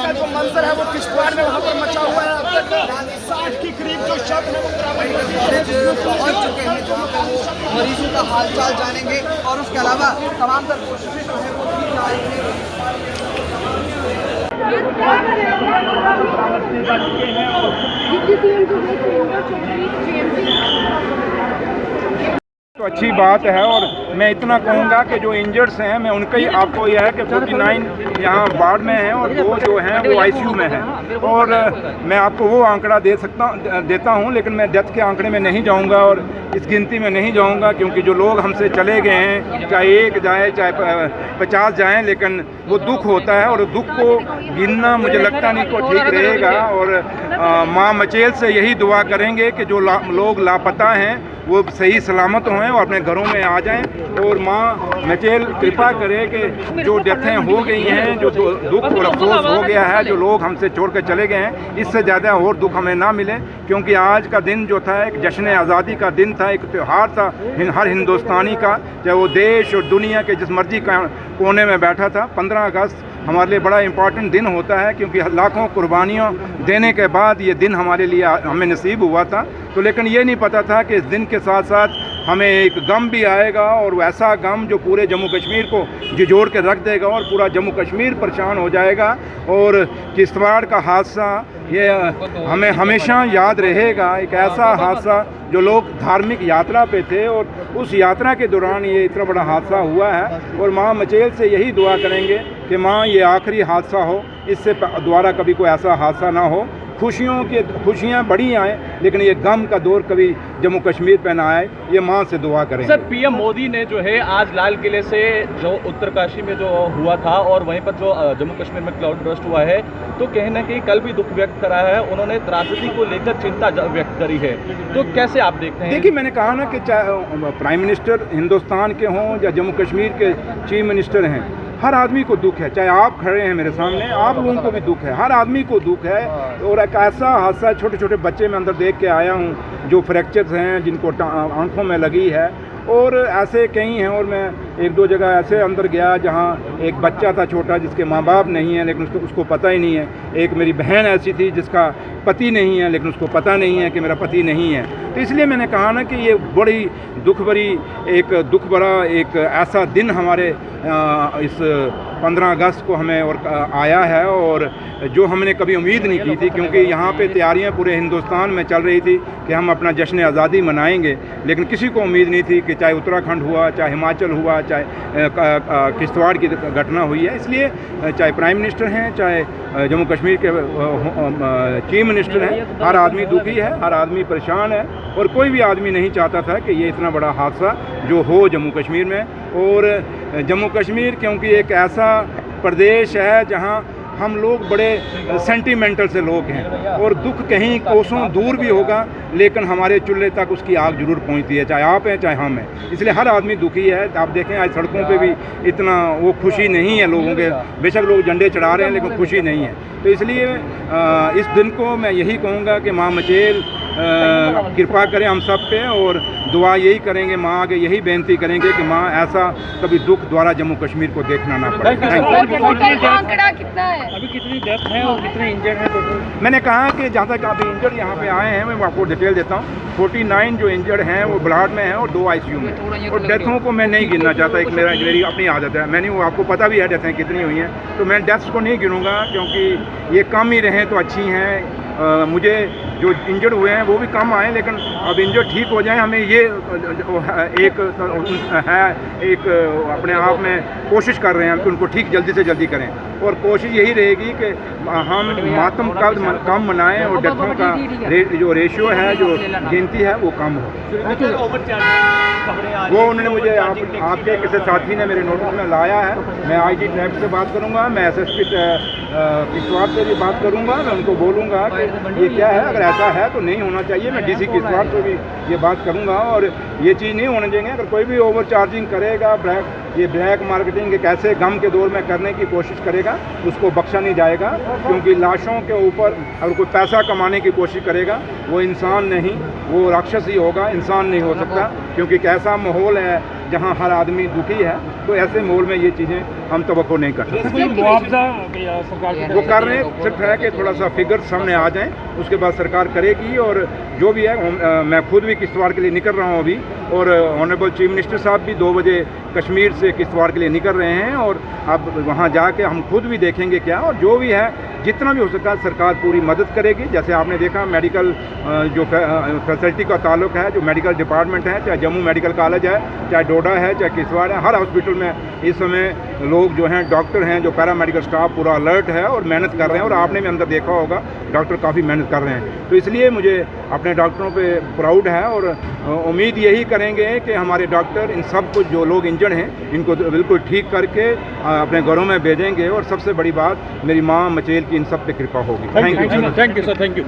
जो मंजर है वो किश्तवाड़ में वहाँ पर मचा हुआ है। अब तक 60 के करीब जो शव है वो पहुंच चुके हैं जहाँ पर वो मरीजों का हालचाल जानेंगे और उसके अलावा तमाम तर कोशिशें जो है वो की जा रही हैं। तो अच्छी बात है। और मैं इतना कहूँगा कि जो इंजर्ड्स हैं, मैं उनका ही आपको यह है कि 49 यहाँ वार्ड में हैं और 2 जो हैं वो आईसीयू में हैं। और मैं आपको वो आंकड़ा देता हूँ, लेकिन मैं डेथ के आंकड़े में नहीं जाऊँगा और इस गिनती में नहीं जाऊँगा, क्योंकि जो लोग हमसे चले गए हैं, चाहे 1 जाए चाहे 50 जाएँ, लेकिन वो दुख होता है और दुख को गिनना मुझे लगता नहीं को ठीक रहेगा। और माँ मचेल से यही दुआ करेंगे कि जो लोग लापता हैं वो सही सलामत हों और अपने घरों में आ जाएं। और माँ मचेल कृपा करे कि जो डेथें हो गई हैं, जो दुख और अफसोस हो गया है, जो लोग हमसे छोड़ कर चले गए हैं, इससे ज़्यादा और दुख हमें ना मिले। क्योंकि आज का दिन जो था एक जश्न आज़ादी का दिन था, एक त्यौहार था हर हिंदुस्तानी का, चाहे वो देश और दुनिया के जिस मर्जी कोने में बैठा था। 15 अगस्त हमारे लिए बड़ा इम्पॉर्टेंट दिन होता है, क्योंकि लाखों कुर्बानियों देने के बाद ये दिन हमारे लिए हमें नसीब हुआ था। तो लेकिन ये नहीं पता था कि इस दिन के साथ साथ हमें एक गम भी आएगा, और वैसा गम जो पूरे जम्मू कश्मीर को झिझोड़ के रख देगा और पूरा जम्मू कश्मीर परेशान हो जाएगा। और किश्तवाड़ का हादसा ये हमें हमेशा याद रहेगा, एक ऐसा हादसा जो लोग धार्मिक यात्रा पे थे और उस यात्रा के दौरान ये इतना बड़ा हादसा हुआ है। और माँ मचेल से यही दुआ करेंगे कि माँ ये आखिरी हादसा हो, इससे दोबारा कभी कोई ऐसा हादसा ना हो। खुशियाँ बड़ी आएँ, लेकिन ये गम का दौर कभी जम्मू कश्मीर पे ना आए, ये माँ से दुआ करें। सर, पीएम मोदी ने जो है आज लाल किले से जो उत्तरकाशी में जो हुआ था और वहीं पर जो जम्मू कश्मीर में क्लाउड बर्स्ट हुआ है, तो कहीं ना कहीं कल भी दुख व्यक्त करा है, उन्होंने त्रासदी को लेकर चिंता व्यक्त करी है। तो कैसे आप देखते हैं? देखिए, मैंने कहा ना कि चाहे प्राइम मिनिस्टर हिंदुस्तान के हों या जम्मू कश्मीर के चीफ मिनिस्टर हैं, हर आदमी को दुख है। चाहे आप खड़े हैं मेरे सामने, आप लोगों को भी दुख है, हर आदमी को दुख है। और एक ऐसा हादसा, छोटे छोटे बच्चे मैं अंदर देख के आया हूँ जो फ्रैक्चर्स हैं, जिनको आंखों में लगी है, और ऐसे कई हैं। और मैं 1-2 जगह ऐसे अंदर गया जहाँ एक बच्चा था छोटा जिसके माँ बाप नहीं हैं, लेकिन उसको पता ही नहीं है। एक मेरी बहन ऐसी थी जिसका पति नहीं है, लेकिन उसको पता नहीं है कि मेरा पति नहीं है। तो इसलिए मैंने कहा ना कि ये बड़ी दुख भरा एक ऐसा दिन हमारे इस 15 अगस्त को हमें और आया है, और जो हमने कभी उम्मीद नहीं की थी, क्योंकि यहाँ पे तैयारियाँ पूरे हिंदुस्तान में चल रही थी कि हम अपना जश्न आज़ादी मनाएंगे। लेकिन किसी को उम्मीद नहीं थी कि चाहे उत्तराखंड हुआ, चाहे हिमाचल हुआ, चाहे किश्तवाड़ की घटना हुई है। इसलिए चाहे प्राइम मिनिस्टर हैं, चाहे जम्मू कश्मीर के चीफ मिनिस्टर हैं, हर आदमी दुखी है, हर आदमी परेशान है। और कोई भी आदमी नहीं चाहता था कि ये इतना बड़ा हादसा जो हो जम्मू कश्मीर में। और जम्मू कश्मीर क्योंकि एक ऐसा प्रदेश है जहाँ हम लोग बड़े सेंटिमेंटल से लोग हैं, और दुख कहीं कोसों दूर भी होगा, लेकिन हमारे चूल्हे तक उसकी आग जरूर पहुंचती है, चाहे आप हैं चाहे हम हैं। इसलिए हर आदमी दुखी है। आप देखें आज सड़कों पे भी इतना वो खुशी नहीं है लोगों के, बेशक लोग झंडे चढ़ा रहे हैं लेकिन खुशी नहीं है। तो इसलिए इस दिन को मैं यही कहूँगा कि माँ मचेल कृपा करें हम सब पे, और दुआ यही करेंगे, माँ आगे यही बेनती करेंगे कि माँ ऐसा कभी दुख द्वारा जम्मू कश्मीर को देखना ना पड़े। आंकड़ा कितना है? अभी कितनी डेथ है और कितने इंजर्ड हैं टोटल? मैंने कहा कि जहाँ तक अभी इंजर्ड यहाँ पे आए हैं, मैं आपको डिटेल देता हूँ। 49 जो इंजर्ड हैं वो ब्लाड में हैं और 2 आईसीयू में। और डेथों को मैं नहीं गिनना चाहता, एक मेरी अपनी आदत है, मैंने वो आपको पता भी है डेथें कितनी हुई हैं, तो मैं डेथ्स को नहीं गिनूँगा, क्योंकि ये कम ही रहें तो अच्छी हैं। मुझे जो इंजर्ड हुए हैं वो भी कम आए, लेकिन अब इंजर्ड ठीक हो जाए, हमें ये एक अपने आप में कोशिश कर रहे हैं कि उनको ठीक जल्दी से जल्दी करें। और कोशिश यही रहेगी कि हम मातम कम मनाएं और डेथों का जो रेशियो है, जो गिनती है, वो कम हो। वो उन्होंने मुझे आपके किसी साथी ने मेरे नोटिस में लाया है। मैं आईजी ट्रैफिक से बात करूंगा, मैं एसएसपी किश्तवाड़ से भी बात करूंगा, मैं उनको बोलूँगा कि ये क्या है, अगर ऐसा है तो नहीं होना चाहिए। मैं डीसी किश्तवाड़ से भी ये बात करूँगा, और ये चीज़ नहीं होना चाहिए। अगर कोई भी ओवर चार्जिंग करेगा, ये ब्लैक मार्केटिंग एक ऐसे गम के दौर में करने की कोशिश करेगा, उसको बख्शा नहीं जाएगा, क्योंकि लाशों के ऊपर अगर कोई पैसा कमाने की कोशिश करेगा वो इंसान नहीं, वो राक्षस ही होगा, इंसान नहीं हो सकता, क्योंकि एक ऐसा माहौल है जहाँ हर आदमी दुखी है। तो ऐसे माहौल में ये चीज़ें हम तवक्को नहीं कर सकते। मुआवजा सरकार की वो कर रहे हैं, सिर्फ है कि थोड़ा सा फिगर सामने आ जाए, उसके बाद सरकार करेगी। और जो भी है, मैं खुद भी किश्तवाड़ के लिए निकल रहा हूँ अभी, और ऑनरेबल चीफ मिनिस्टर साहब भी 2 बजे कश्मीर से किश्तवाड़ के लिए निकल रहे हैं, और अब वहाँ जाके हम खुद भी देखेंगे क्या, और जो भी है जितना भी हो सकता है सरकार पूरी मदद करेगी। जैसे आपने देखा मेडिकल जो फैसिलिटी का ताल्लुक है, जो मेडिकल डिपार्टमेंट है, चाहे जम्मू मेडिकल कॉलेज है, चाहे डोडा है, चाहे किश्तवाड़ है, हर हॉस्पिटल में इस समय लोग जो हैं, डॉक्टर हैं, जो पैरामेडिकल स्टाफ पूरा अलर्ट है और मेहनत कर रहे हैं। और आपने भी अंदर देखा होगा डॉक्टर काफ़ी मेहनत कर रहे हैं। तो इसलिए मुझे अपने डॉक्टरों पे प्राउड है, और उम्मीद यही करेंगे कि हमारे डॉक्टर इन सब कुछ जो लोग इंजर्ड हैं इनको बिल्कुल ठीक करके अपने घरों में भेजेंगे। और सबसे बड़ी बात, मेरी माँ मचेल की इन सब पे कृपा होगी। Thank you thank you sir, thank you.